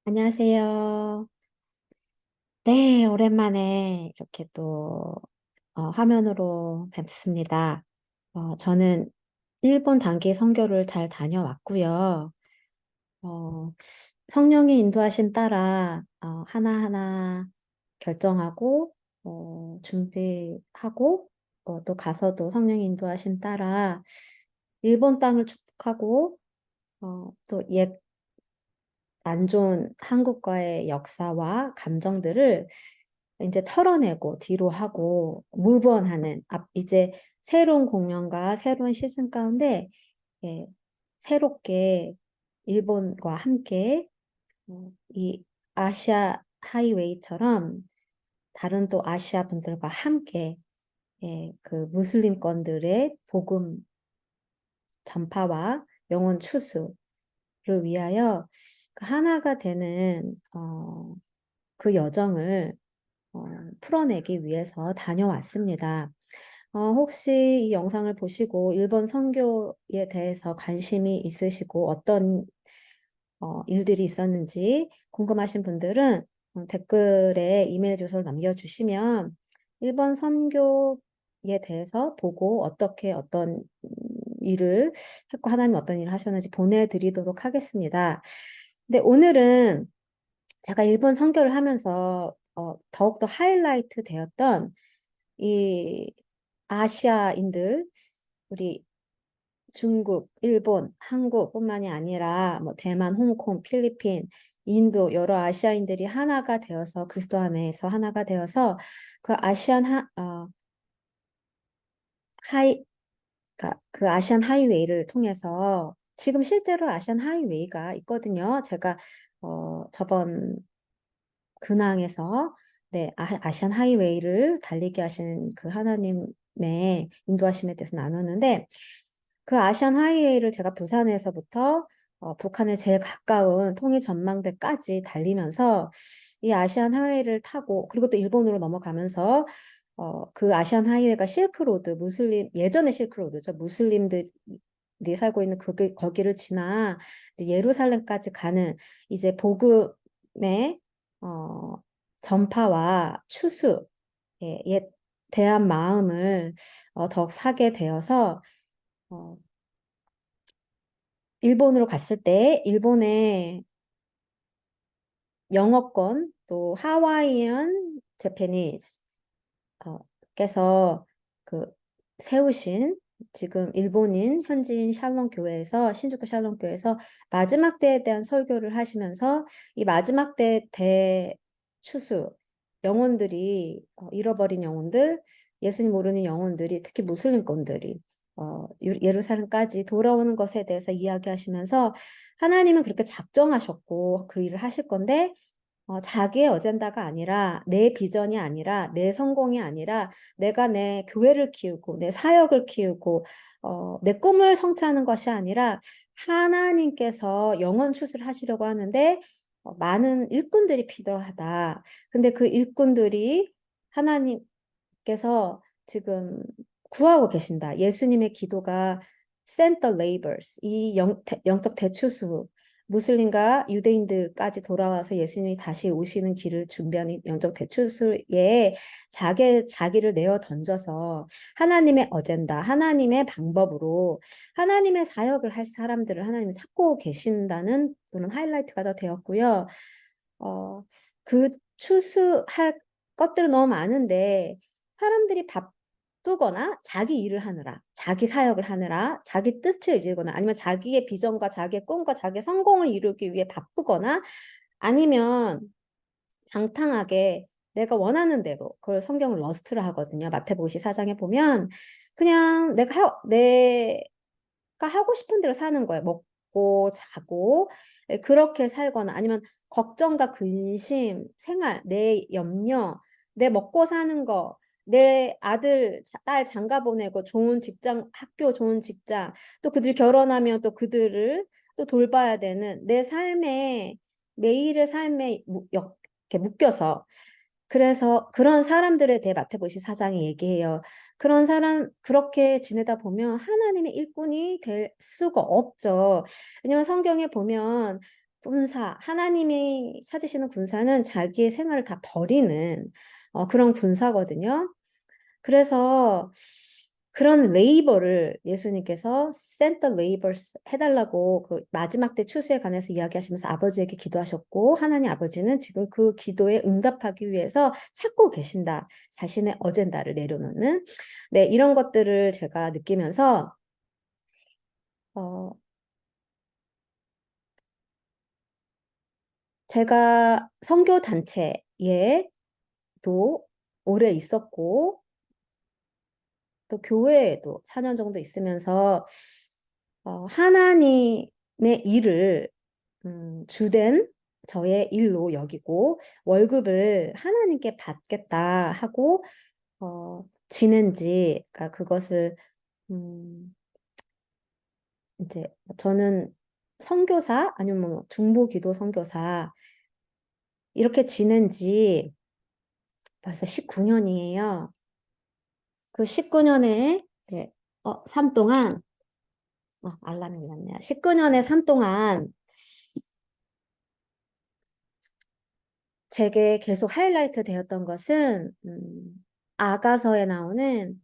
안녕하세요. 네, 오랜만에 이렇게 또 화면으로 뵙습니다. 저는 일본 단기 선교를 잘 다녀왔고요. 어, 성령의 인도하심 따라 하나하나 결정하고 준비하고 또 가서도 성령의 인도하심 따라 일본 땅을 축복하고 또옛 안 좋은 한국과의 역사와 감정들을 이제 털어내고 뒤로 하고 무브온하는 이제 새로운 공연과 새로운 시즌 가운데 예, 새롭게 일본과 함께 이 아시아 하이웨이처럼 다른 또 아시아 분들과 함께 그 무슬림권들의 복음 전파와 영혼 추수를 위하여 그 하나가 되는 그 여정을 어, 풀어내기 위해서 다녀왔습니다. 혹시 이 영상을 보시고 일본 선교에 대해서 관심이 있으시고 어떤 일들이 있었는지 궁금하신 분들은 댓글에 이메일 주소를 남겨주시면 일본 선교에 대해서 보고 어떻게 어떤 일을 했고 하나님 어떤 일을 하셨는지 보내드리도록 하겠습니다. 근데 오늘은 제가 일본 선교를 하면서 더욱더 하이라이트 되었던 이 아시아인들, 우리 중국, 일본, 한국뿐만이 아니라 뭐 대만, 홍콩, 필리핀, 인도 여러 아시아인들이 하나가 되어서 그리스도 안에서 하나가 되어서 그 하이 그 아시안 하이웨이를 통해서 지금 실제로 아시안 하이웨이가 있거든요. 제가 저번 근황에서 네, 아시안 하이웨이를 달리게 하신 그 하나님의 인도하심에 대해서 나눴는데 그 아시안 하이웨이를 제가 부산에서부터 북한에 제일 가까운 통일 전망대까지 달리면서 이 아시안 하이웨이를 타고 그리고 또 일본으로 넘어가면서 그 아시안 하이웨이가 실크로드 예전의 실크로드죠. 무슬림들이 살고 있는 거기를 지나 이제 예루살렘까지 가는 이제 복음의 어, 전파와 추수 에 대한 마음을 더욱 사게 되어서 어, 일본으로 갔을 때 일본의 영어권 또 하와이안 제페니스 께서 그 세우신 지금 일본인 현지인 샬롬 교회에서 신주쿠 샬롬 교회에서 마지막 때에 대한 설교를 하시면서 이 마지막 때 대추수 영혼들이 잃어버린 영혼들 예수님 모르는 영혼들이 특히 무슬림권들이 예루살렘까지 돌아오는 것에 대해서 이야기하시면서 하나님은 그렇게 작정하셨고 그 일을 하실 건데 자기의 어젠다가 아니라 내 비전이 아니라 내 성공이 아니라 내가 내 교회를 키우고 내 사역을 키우고 내 꿈을 성취하는 것이 아니라 하나님께서 영원 추수하시려고 하는데 많은 일꾼들이 필요하다. 근데 그 일꾼들이 하나님께서 지금 구하고 계신다. 예수님의 기도가 send the laborers, 이 영적 대추수 무슬림과 유대인들까지 돌아와서 예수님이 다시 오시는 길을 준비하는 영적 대추수에 자기를 내어 던져서 하나님의 어젠다, 하나님의 방법으로 하나님의 사역을 할 사람들을 하나님이 찾고 계신다는 그런 하이라이트가 더 되었고요. 그 추수할 것들은 너무 많은데 사람들이 바쁘거나 자기 일을 하느라, 자기 사역을 하느라, 자기 뜻을 이루거나 아니면 자기의 비전과 자기의 꿈과 자기의 성공을 이루기 위해 바쁘거나 아니면 방탕하게 내가 원하는 대로 그걸 성경을 러스트를 하거든요. 마태복음 4장에 보면 그냥 내가 하고 싶은 대로 사는 거예요. 먹고 자고 그렇게 살거나 아니면 걱정과 근심, 생활, 내 염려, 내 먹고 사는 거, 내 아들, 딸 장가 보내고 좋은 직장, 학교 좋은 직장, 또 그들이 결혼하면 또 그들을 또 돌봐야 되는 내 삶에 매일의 삶에 이렇게 묶여서 그래서 그런 사람들에 대해 마태복음 4장이 얘기해요. 그런 사람 그렇게 지내다 보면 하나님의 일꾼이 될 수가 없죠. 왜냐면 성경에 보면 군사, 하나님이 찾으시는 군사는 자기의 생활을 다 버리는 그런 군사거든요. 그래서 그런 레이버를 예수님께서 send the laborers 해달라고 그 마지막 때 추수에 관해서 이야기하시면서 아버지에게 기도하셨고 하나님 아버지는 지금 그 기도에 응답하기 위해서 찾고 계신다. 자신의 어젠다를 내려놓는 네, 이런 것들을 제가 느끼면서 어, 제가 선교 단체에도 오래 있었고 또 교회에도 4년 정도 있으면서 하나님의 일을 주된 저의 일로 여기고 월급을 하나님께 받겠다 하고 지낸 지, 그러니까 그것을 음, 이제 저는 선교사 아니면 뭐 중보기도 선교사 이렇게 지낸 지 벌써 19년이에요. 그 19년의 네, 삶 동안 알람이 울렸네요. 19년의 삶 동안 제게 계속 하이라이트 되었던 것은 아가서에 나오는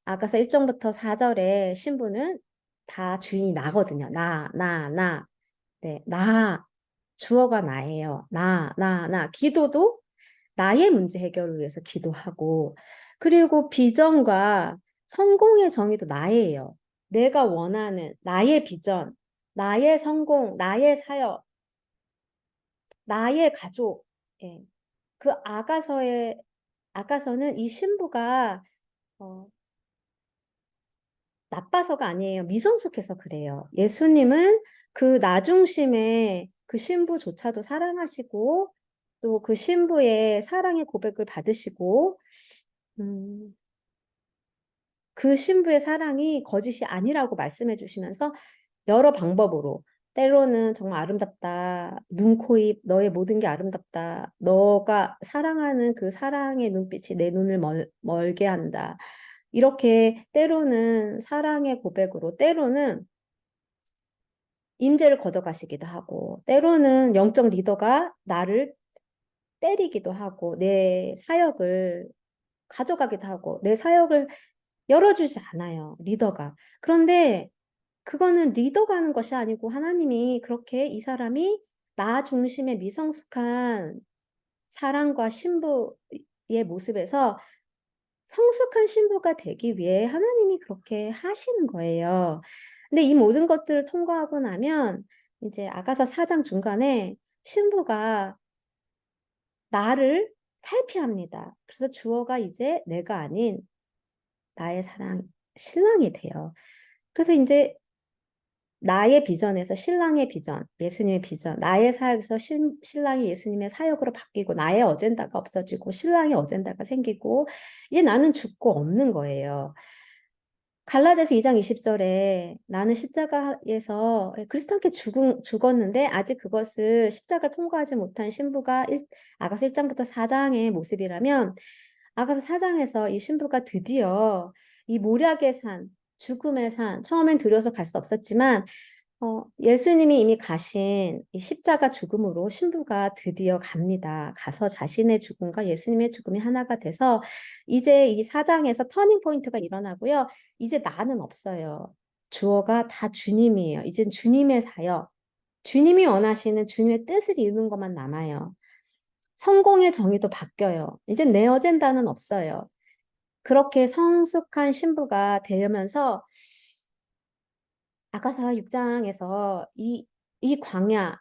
아가서 1장부터 4절의 신부는 다 주인이 나거든요. 나. 네, 나. 주어가 나예요. 나. 기도도 나의 문제 해결을 위해서 기도하고 그리고 비전과 성공의 정의도 나예요. 내가 원하는 나의 비전, 나의 성공, 나의 사역, 나의 가족. 예. 그 아가서는 이 신부가 어, 나빠서가 아니에요. 미성숙해서 그래요. 예수님은 그 나중심에 그 신부조차도 사랑하시고 또 그 신부의 사랑의 고백을 받으시고 음, 그 신부의 사랑이 거짓이 아니라고 말씀해 주시면서 여러 방법으로 때로는 정말 아름답다. 눈, 코, 입, 너의 모든 게 아름답다. 너가 사랑하는 그 사랑의 눈빛이 내 눈을 멀게 한다. 이렇게 때로는 사랑의 고백으로, 때로는 임재를 걷어가시기도 하고, 때로는 영적 리더가 나를 때리기도 하고, 내 사역을 가져가기도 하고, 내 사역을 열어주지 않아요, 리더가. 그런데 그거는 리더가 하는 것이 아니고 하나님이 그렇게 이 사람이 나 중심의 미성숙한 사랑과 신부의 모습에서 성숙한 신부가 되기 위해 하나님이 그렇게 하시는 거예요. 근데 이 모든 것들을 통과하고 나면 이제 아가서 4장 중간에 신부가 나를 살피합니다. 그래서 주어가 이제 내가 아닌 나의 사랑, 신랑이 돼요. 그래서 이제 나의 비전에서 신랑의 비전, 예수님의 비전, 나의 사역에서 신랑이 예수님의 사역으로 바뀌고 나의 어젠다가 없어지고 신랑의 어젠다가 생기고 이제 나는 죽고 없는 거예요. 갈라디아서 2장 20절에 나는 십자가에서 그리스도께 죽었는데 아직 그것을 십자가를 통과하지 못한 신부가 아가서 1장부터 4장의 모습이라면 아가서 4장에서 이 신부가 드디어 이 모략의 산, 죽음의 산, 처음엔 두려워서 갈 수 없었지만 예수님이 이미 가신 이 십자가 죽음으로 신부가 드디어 갑니다. 가서 자신의 죽음과 예수님의 죽음이 하나가 돼서 이제 이 4장에서 터닝 포인트가 일어나고요. 이제 나는 없어요. 주어가 다 주님이에요. 이젠 주님의 사역, 주님이 원하시는 주님의 뜻을 이루는 것만 남아요. 성공의 정의도 바뀌어요. 이제 내 어젠다는 없어요. 그렇게 성숙한 신부가 되면서 아가서 6장에서 이 광야,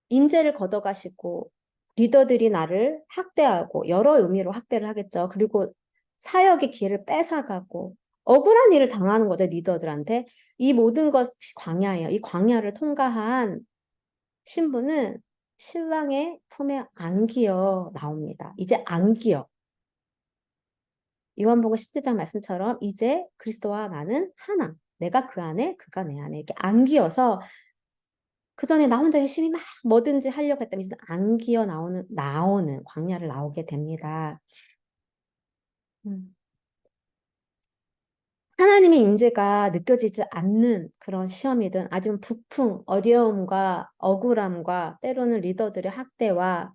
임재를 걷어가시고 리더들이 나를 학대하고 여러 의미로 학대를 하겠죠. 그리고 사역의 기회를 뺏어가고 억울한 일을 당하는 거죠, 리더들한테. 이 모든 것이 광야예요. 이 광야를 통과한 신부는 신랑의 품에 안기어 나옵니다. 이제 안기어. 요한복음 17장 말씀처럼 이제 그리스도와 나는 하나. 내가 그 안에, 그가 내 안에 이렇게 안기어서 그 전에 나 혼자 열심히 막 뭐든지 하려고 했다면 이제 안기어 나오는 광야를 나오게 됩니다. 음. 하나님의 임재가 느껴지지 않는 그런 시험이든 아니면 부풍, 어려움과 억울함과 때로는 리더들의 학대와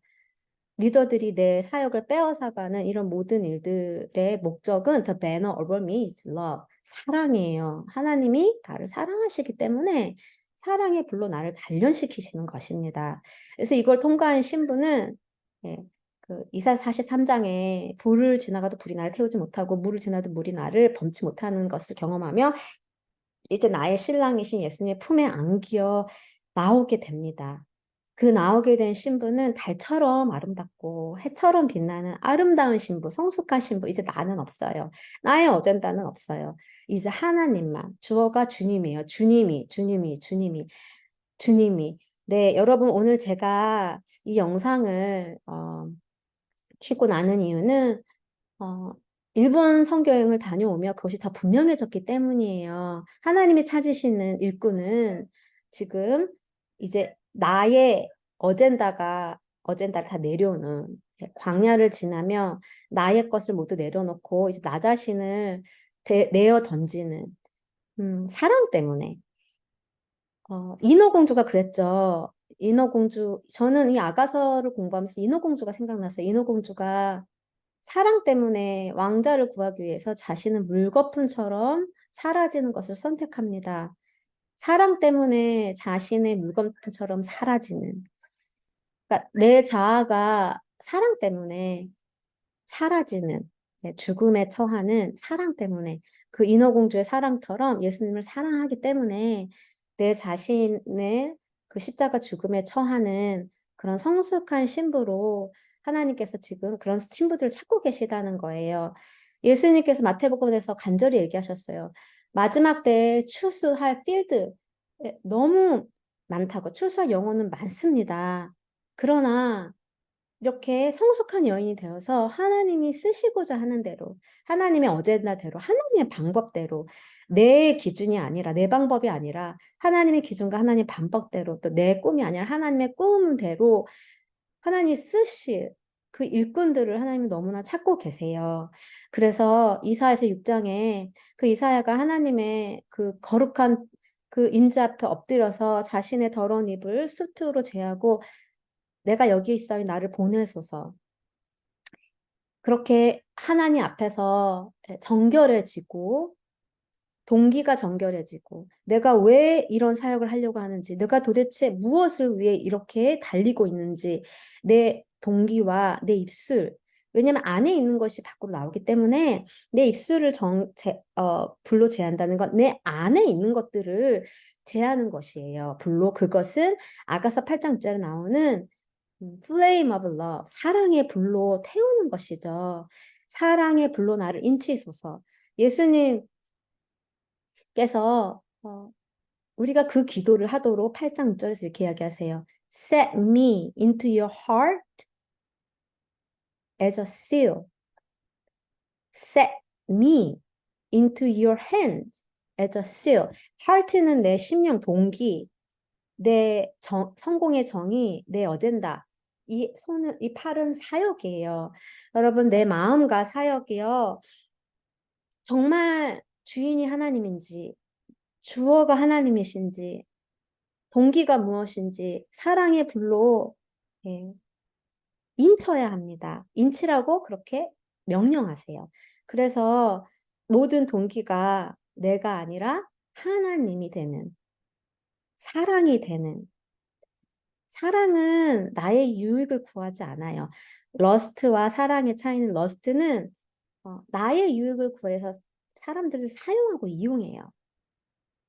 리더들이 내 사역을 빼앗아가는 이런 모든 일들의 목적은 The banner over me is love. 사랑이에요. 하나님이 나를 사랑하시기 때문에 사랑의 불로 나를 단련시키시는 것입니다. 그래서 이걸 통과한 신부는 예, 그 이사 43장에 불을 지나가도 불이 나를 태우지 못하고 물을 지나도 물이 나를 범치 못하는 것을 경험하며 이제 나의 신랑이신 예수님의 품에 안기어 나오게 됩니다. 그 나오게 된 신부는 달처럼 아름답고 해처럼 빛나는 아름다운 신부, 성숙한 신부. 이제 나는 없어요. 나의 어젠다는 없어요. 이제 하나님만. 주어가 주님이에요. 주님이. 네, 여러분 오늘 제가 이 영상을 키고 나는 이유는 어, 일본 선교여행을 다녀오며 그것이 더 분명해졌기 때문이에요. 하나님이 찾으시는 일꾼은 지금 이제 나의 어젠다를 다 내려오는 광야를 지나며 나의 것을 모두 내려놓고 이제 나 자신을 내어 던지는 사랑 때문에 인어공주가 그랬죠. 인어공주 저는 이 아가서를 공부하면서 인어공주가 생각났어요. 인어공주가 사랑 때문에 왕자를 구하기 위해서 자신은 물거품처럼 사라지는 것을 선택합니다. 사랑 때문에 자신의 물거품처럼 사라지는. 그러니까 내 자아가 사랑 때문에 사라지는, 죽음에 처하는 사랑 때문에 그 인어공주의 사랑처럼 예수님을 사랑하기 때문에 내 자신의 그 십자가 죽음에 처하는 그런 성숙한 신부로 하나님께서 지금 그런 신부들을 찾고 계시다는 거예요. 예수님께서 마태복음에서 간절히 얘기하셨어요. 마지막 때에 추수할 필드 너무 많다고 추수할 영혼은 많습니다. 그러나 이렇게 성숙한 여인이 되어서 하나님이 쓰시고자 하는 대로, 하나님의 어젠다대로, 하나님의 방법대로, 내 기준이 아니라, 내 방법이 아니라, 하나님의 기준과 하나님의 방법대로, 또 내 꿈이 아니라 하나님의 꿈대로 하나님이 쓰실 그 일꾼들을 하나님이 너무나 찾고 계세요. 그래서 이사야서 6장에 그 이사야가 하나님의 그 거룩한 그 임재 앞에 엎드려서 자신의 더러운 입을 수투로 제하고 내가 여기 있사오니 나를 보내소서. 그렇게 하나님 앞에서 정결해지고 동기가 정결해지고 내가 왜 이런 사역을 하려고 하는지, 내가 도대체 무엇을 위해 이렇게 달리고 있는지 내 동기와 내 입술, 왜냐면 안에 있는 것이 밖으로 나오기 때문에 내 입술을 불로 제한다는 건 내 안에 있는 것들을 제하는 것이에요. 불로 그것은 아가서 8장 6절에 나오는 flame of love, 사랑의 불로 태우는 것이죠. 사랑의 불로 나를 인치소서. 예수님께서 우리가 그 기도를 하도록 8장 6절에서 이렇게 이야기하세요. Set me into your heart as a seal. Set me into your hands as a seal. heart는 내 심령 동기, 내 성공의 정의, 내 어젠다. 이 팔은 사역이에요. 여러분, 내 마음과 사역이요. 정말 주인이 하나님인지, 주어가 하나님이신지, 동기가 무엇인지, 사랑의 불로 예, 인쳐야 합니다. 인치라고 그렇게 명령하세요. 그래서 모든 동기가 내가 아니라 하나님이 되는, 사랑이 되는, 사랑은 나의 유익을 구하지 않아요. 러스트와 사랑의 차이는 러스트는 나의 유익을 구해서 사람들을 사용하고 이용해요.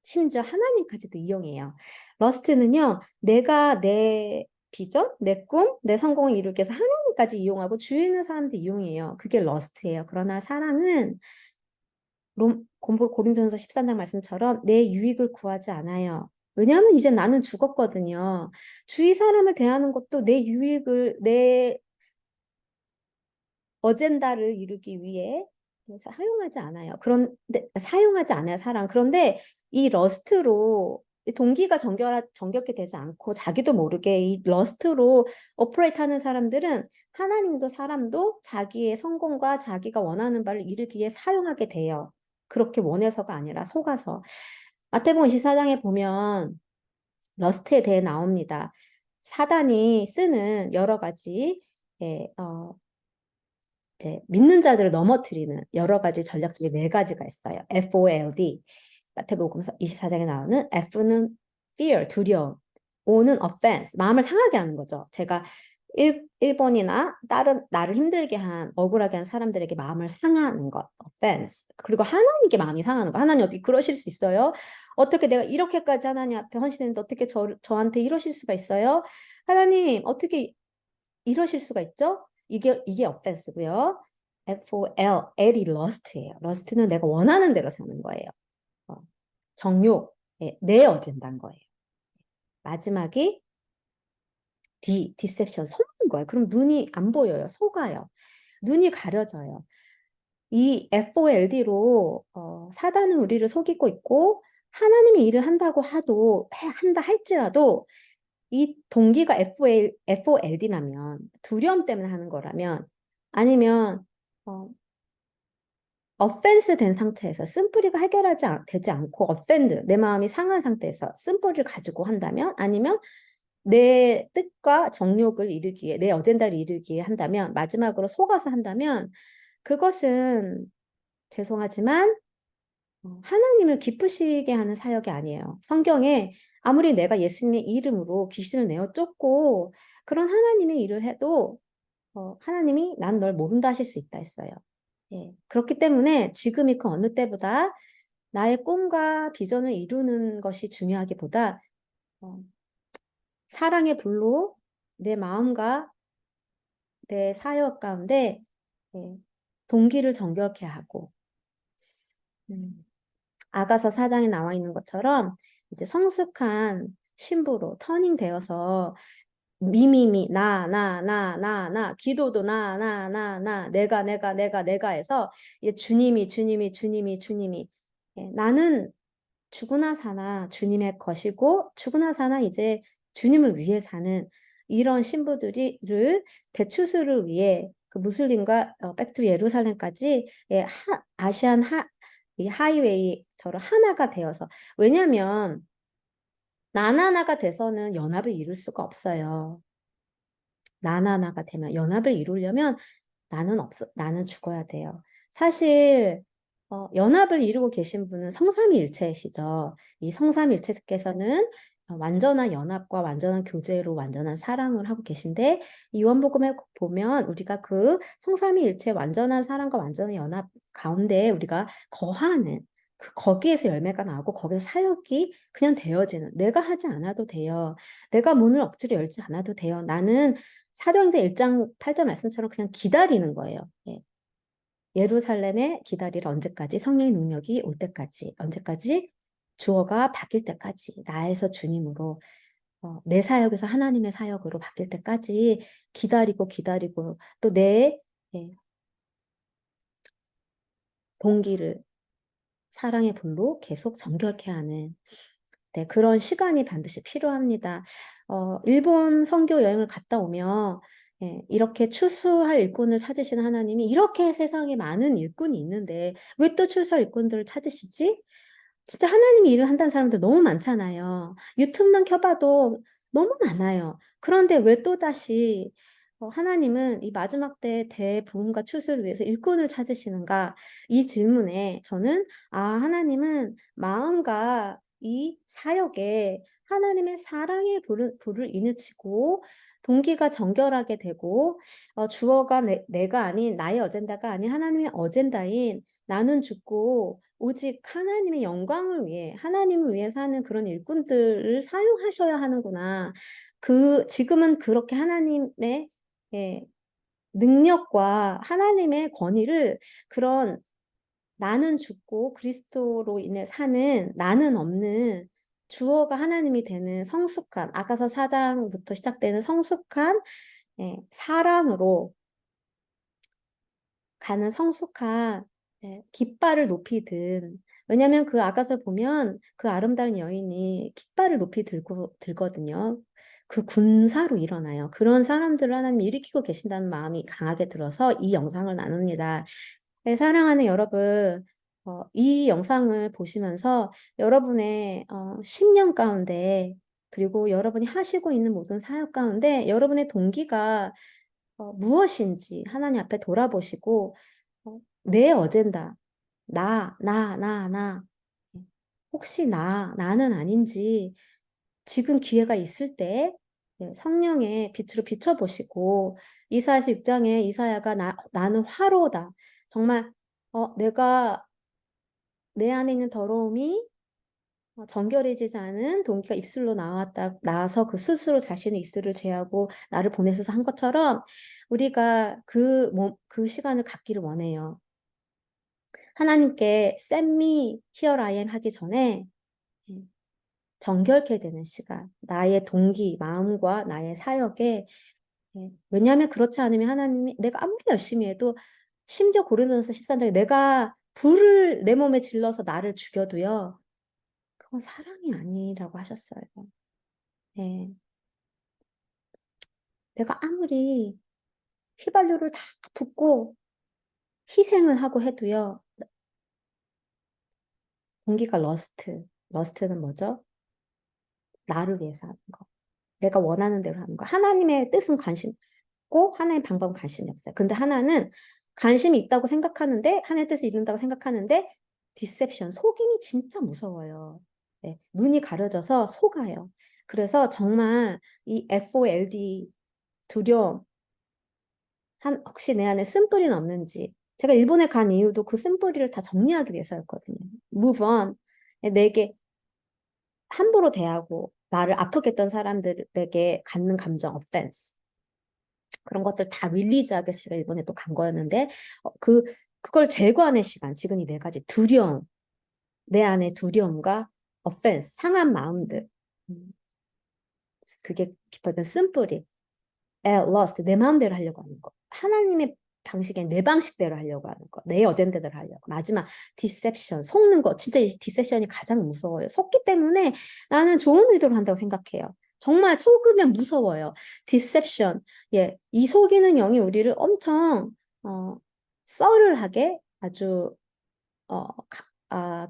심지어 하나님까지도 이용해요. 러스트는요, 내가 내 비전, 내 꿈, 내 성공을 이루기 위해서 하나님까지 이용하고 주위 있는 사람들 이용해요. 그게 러스트예요. 그러나 사랑은 고린도전서 13장 말씀처럼 내 유익을 구하지 않아요. 왜냐하면 이제 나는 죽었거든요. 주위 사람을 대하는 것도 내 유익을, 내 어젠다를 이루기 위해 사용하지 않아요, 사랑. 그런데 이 러스트로 동기가 정겹게 되지 않고 자기도 모르게 이 러스트로 오퍼레이트 하는 사람들은 하나님도 사람도 자기의 성공과 자기가 원하는 바를 이루기 위해 사용하게 돼요. 그렇게 원해서가 아니라 속아서. 마태복음 24장에 보면 러스트에 대해 나옵니다. 사단이 쓰는 여러 가지 예, 이제 믿는 자들을 넘어뜨리는 여러 가지 전략 중에 네 가지가 있어요. FOLD. 마태복음 24장에 나오는 F는 fear, 두려움. O는 offense, 마음을 상하게 하는 거죠. 제가 일본이나 다른 나를 힘들게 한, 억울하게 한 사람들에게 마음을 상하는 것, offense. 그리고 하나님께 마음이 상하는 거. 하나님 어떻게 그러실 수 있어요? 어떻게 내가 이렇게까지 하나님 앞에 헌신했는데 어떻게 저한테 이러실 수가 있어요? 하나님 어떻게 이러실 수가 있죠? 이게 offense고요. L이 lust예요. lust는 내가 원하는 대로 사는 거예요. 정욕에 내어진다는 거예요. 마지막이 deception, 속는 거예요. 그럼 눈이 안 보여요. 속아요. 눈이 가려져요. 이 FOLD로 사단은 우리를 속이고 있고 하나님이 일을 한다고 한다 할지라도 이 동기가 FOLD라면 두려움 때문에 하는 거라면 아니면 offense 된 상태에서 심플이가 되지 않고 offend 내 마음이 상한 상태에서 심플을 가지고 한다면 아니면 내 뜻과 정욕을 이루기 위해 내 어젠다를 이루기 위해 한다면 마지막으로 속아서 한다면 그것은 죄송하지만 하나님을 기쁘시게 하는 사역이 아니에요. 성경에 아무리 내가 예수님의 이름으로 귀신을 내어 쫓고 그런 하나님의 일을 해도 하나님이 난 널 모른다 하실 수 있다 했어요. 예. 그렇기 때문에 지금이 그 어느 때보다 나의 꿈과 비전을 이루는 것이 중요하기보다 사랑의 불로 내 마음과 내 사역 가운데 예, 동기를 정결케 하고 아가서 4장에 나와 있는 것처럼 이제 성숙한 신부로 터닝되어서 미미미 나 기도도 나 내가 해서 이제 주님이 예, 나는 죽으나 사나 주님의 것이고 죽으나 사나 이제 주님을 위해 사는 이런 신부들이를 대추수를 위해 그 무슬림과 백투 예루살렘까지 예, 아시안 이 하이웨이처럼 하나가 되어서 왜냐하면 나나나가 돼서는 연합을 이룰 수가 없어요. 나나나가 되면 연합을 이루려면 나는 죽어야 돼요. 사실 연합을 이루고 계신 분은 성삼위일체시죠. 이 성삼위일체께서는 완전한 연합과 완전한 교제로 완전한 사랑을 하고 계신데 이 요한복음에 보면 우리가 그 성삼위일체 완전한 사랑과 완전한 연합 가운데 우리가 거하는 거기에서 열매가 나오고 거기서 사역이 그냥 되어지는 내가 하지 않아도 돼요. 내가 문을 억지로 열지 않아도 돼요. 나는 사도행전 1장 8절 말씀처럼 그냥 기다리는 거예요. 예. 예루살렘에 기다리라 언제까지? 성령의 능력이 올 때까지. 언제까지? 주어가 바뀔 때까지. 나에서 주님으로 내 사역에서 하나님의 사역으로 바뀔 때까지 기다리고 또 내 동기를 사랑의 불로 계속 정결케 하는 네, 그런 시간이 반드시 필요합니다. 일본 선교 여행을 갔다 오면 예, 이렇게 추수할 일꾼을 찾으시는 하나님이 이렇게 세상에 많은 일꾼이 있는데 왜 또 추수할 일꾼들을 찾으시지? 진짜 하나님이 일을 한다는 사람들 너무 많잖아요. 유튜브만 켜봐도 너무 많아요. 그런데 왜 또다시 하나님은 이 마지막 때 대부흥과 추수를 위해서 일꾼을 찾으시는가? 이 질문에 저는 하나님은 마음과 이 사역에 하나님의 사랑의 불을 이누치고 동기가 정결하게 되고 주어가 내가 아닌 나의 어젠다가 아닌 하나님의 어젠다인 나는 죽고 오직 하나님의 영광을 위해 하나님을 위해 사는 그런 일꾼들을 사용하셔야 하는구나. 지금은 그렇게 하나님의 예, 능력과 하나님의 권위를 그런 나는 죽고 그리스도로 인해 사는 나는 없는 주어가 하나님이 되는 성숙한 아가서 4장부터 시작되는 성숙한 사랑으로 가는 성숙한 깃발을 높이 든 왜냐하면 그 아가서 보면 그 아름다운 여인이 깃발을 높이 들거든요. 그 군사로 일어나요. 그런 사람들을 하나님이 일으키고 계신다는 마음이 강하게 들어서 이 영상을 나눕니다. 네, 사랑하는 여러분, 이 영상을 보시면서 여러분의 10년 가운데 그리고 여러분이 하시고 있는 모든 사역 가운데 여러분의 동기가 무엇인지 하나님 앞에 돌아보시고 내 어젠다, 나. 혹시 나는 아닌지 지금 기회가 있을 때 성령의 빛으로 비춰보시고 이사야서 6장에 이사야가 나는 화로다. 정말 내가 내 안에 있는 더러움이 정결해지지 않은 동기가 입술로 나와서 그 스스로 자신의 입술을 제하고 나를 보내셔서 한 것처럼 우리가 그 시간을 갖기를 원해요. 하나님께 Send me, here I am 하기 전에 정결케 되는 시간, 나의 동기, 마음과 나의 사역에 왜냐하면 그렇지 않으면 하나님이 내가 아무리 열심히 해도 심지어 고린도전서 13장에 내가 불을 내 몸에 질러서 나를 죽여도요. 그건 사랑이 아니라고 하셨어요. 예. 내가 아무리 휘발유를 다 붓고 희생을 하고 해도요. 동기가 러스트는 뭐죠? 나를 위해서 하는 거. 내가 원하는 대로 하는 거. 하나님의 뜻은 관심 있고 하나님의 방법은 관심이 없어요. 근데 하나는 관심이 있다고 생각하는데 하나님의 뜻을 이룬다고 생각하는데 디셉션, 속임이 진짜 무서워요. 네, 눈이 가려져서 속아요. 그래서 정말 이 FOLD 두려움, 혹시 내 안에 쓴뿌리는 없는지. 제가 일본에 간 이유도 그 쓴뿌리를 다 정리하기 위해서였거든요. Move on. 내게 함부로 대하고 나를 아프게 했던 사람들에게 갖는 감정, offense. 그런 것들 다 릴리즈하기 위해서 제가 일본에 또 간 거였는데 그걸 제거하는 시간, 지금 이 네 가지 두려움, 내 안에 두려움과 offense, 상한 마음들. 그게 깊어진 쓴뿌리. lost, 내 마음대로 하려고 하는 거. 하나님의 방식에 내 방식대로 하려고 하는 거. 내 어젠다대로 하려고. 마지막 deception, 속는 거. 진짜 이 deception이 가장 무서워요. 속기 때문에 나는 좋은 의도로 한다고 생각해요. 정말 속으면 무서워요. deception. 예, 이 속이는 영이 우리를 엄청 썰을하게 아주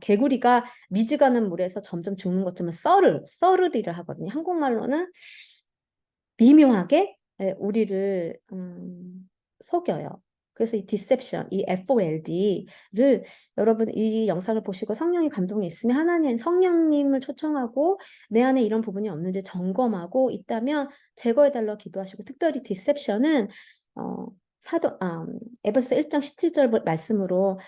개구리가 미지근한 물에서 점점 죽는 것처럼 썰을이를 하거든요. 한국말로는 미묘하게 우리를 속여요. 그래서 이 디셉션, 이 FOLD를 여러분 이 영상을 보시고 성령의 감동이 있으면 하나님 성령님을 초청하고 내 안에 이런 부분이 없는지 점검하고 있다면 제거해달라고 기도하시고 특별히 디셉션은 어, 에베소 1장 17절 말씀으로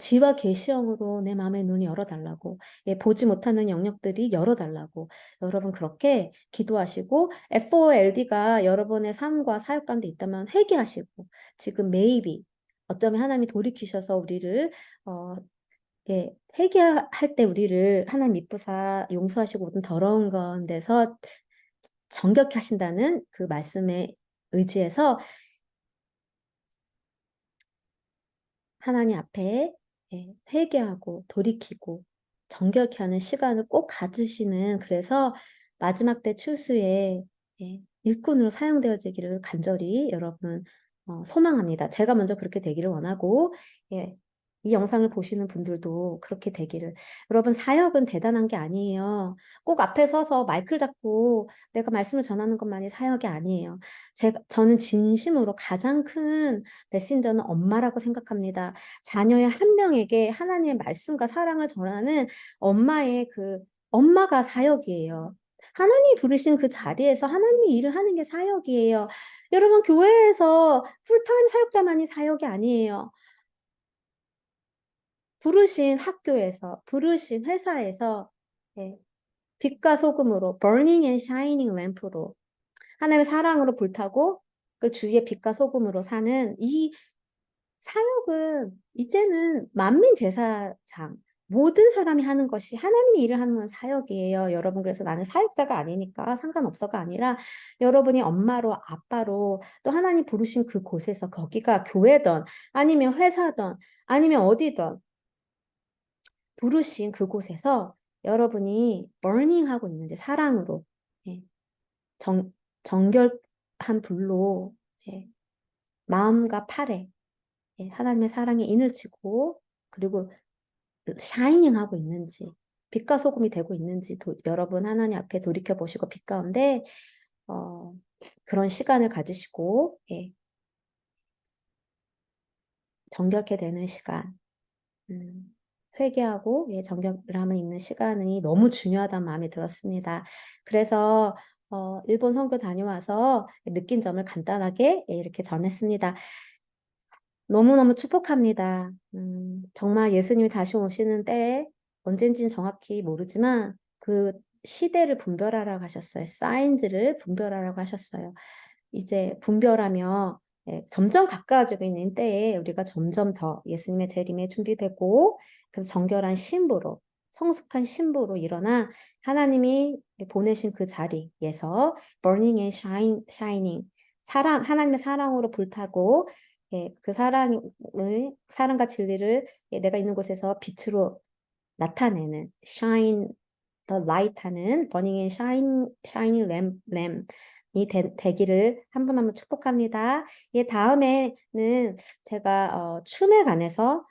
지와 계시형으로 내 마음의 눈이 열어달라고 보지 못하는 영역들이 열어달라고 여러분 그렇게 기도하시고 FOLD가 여러분의 삶과 사역 가운데 있다면 회개하시고 지금 maybe 어쩌면 하나님이 돌이키셔서 우리를 회개할 때 우리를 하나님 미쁘사 용서하시고 모든 더러운 가운데서 정결케 하신다는 그 말씀에 의지해서 하나님 앞에 회개하고 돌이키고 정결케 하는 시간을 꼭 가지시는 그래서 마지막 때 추수에 일꾼으로 사용되어지기를 간절히 여러분 소망합니다. 제가 먼저 그렇게 되기를 원하고 이 영상을 보시는 분들도 그렇게 되기를. 여러분 사역은 대단한 게 아니에요. 꼭 앞에 서서 마이크를 잡고 내가 말씀을 전하는 것만이 사역이 아니에요. 저는 진심으로 가장 큰 메신저는 엄마라고 생각합니다. 자녀의 한 명에게 하나님의 말씀과 사랑을 전하는 엄마가 사역이에요. 하나님이 부르신 그 자리에서 하나님의 일을 하는 게 사역이에요. 여러분, 교회에서 풀타임 사역자만이 사역이 아니에요. 부르신 학교에서, 부르신 회사에서, 빛과 소금으로, burning and shining lamp로, 하나님의 사랑으로 불타고, 그 주위에 빛과 소금으로 사는 이 사역은 이제는 만민 제사장 모든 사람이 하는 것이 하나님의 일을 하는 건 사역이에요. 여러분 그래서 나는 사역자가 아니니까 상관없어가 아니라 여러분이 엄마로 아빠로 또 하나님 부르신 그 곳에서 거기가 교회든 아니면 회사든 아니면 어디든 부르신 그곳에서 여러분이 버닝하고 있는지 사랑으로 예, 정결한 불로 마음과 팔에 하나님의 사랑에 인을 치고 그리고 샤이닝하고 있는지, 빛과 소금이 되고 있는지 여러분 하나님 앞에 돌이켜 보시고 빛 가운데 어, 그런 시간을 가지시고 예, 정결케 되는 시간, 음, 회개하고 예, 정결함을 입는 시간이 너무 중요하다는 마음이 들었습니다. 그래서 일본 선교 다녀와서 느낀 점을 간단하게 예, 이렇게 전했습니다. 너무너무 축복합니다. 정말 예수님이 다시 오시는 때에 언젠지는 정확히 모르지만 그 시대를 분별하라고 하셨어요. 사인즈를 분별하라고 하셨어요. 이제 분별하며 예, 점점 가까워지고 있는 때에 우리가 점점 더 예수님의 재림에 준비되고 그래서 정결한 신부로 성숙한 신부로 일어나 하나님이 보내신 그 자리에서 burning and shining 하나님의 사랑으로 불타고 예, 그 사랑과 진리를 예, 내가 있는 곳에서 빛으로 나타내는 shine the light 하는 burning and shining 이 되기를 한 분 한 분 축복합니다. 예, 다음에는 제가 춤에 관해서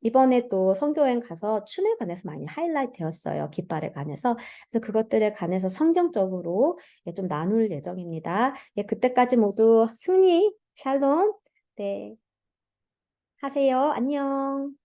이번에 또 선교여행 가서 춤에 관해서 많이 하이라이트 되었어요. 깃발에 관해서. 그래서 그것들에 관해서 성경적으로 예, 좀 나눌 예정입니다. 예, 그때까지 모두 승리, 샬롬, 네, 하세요. 안녕.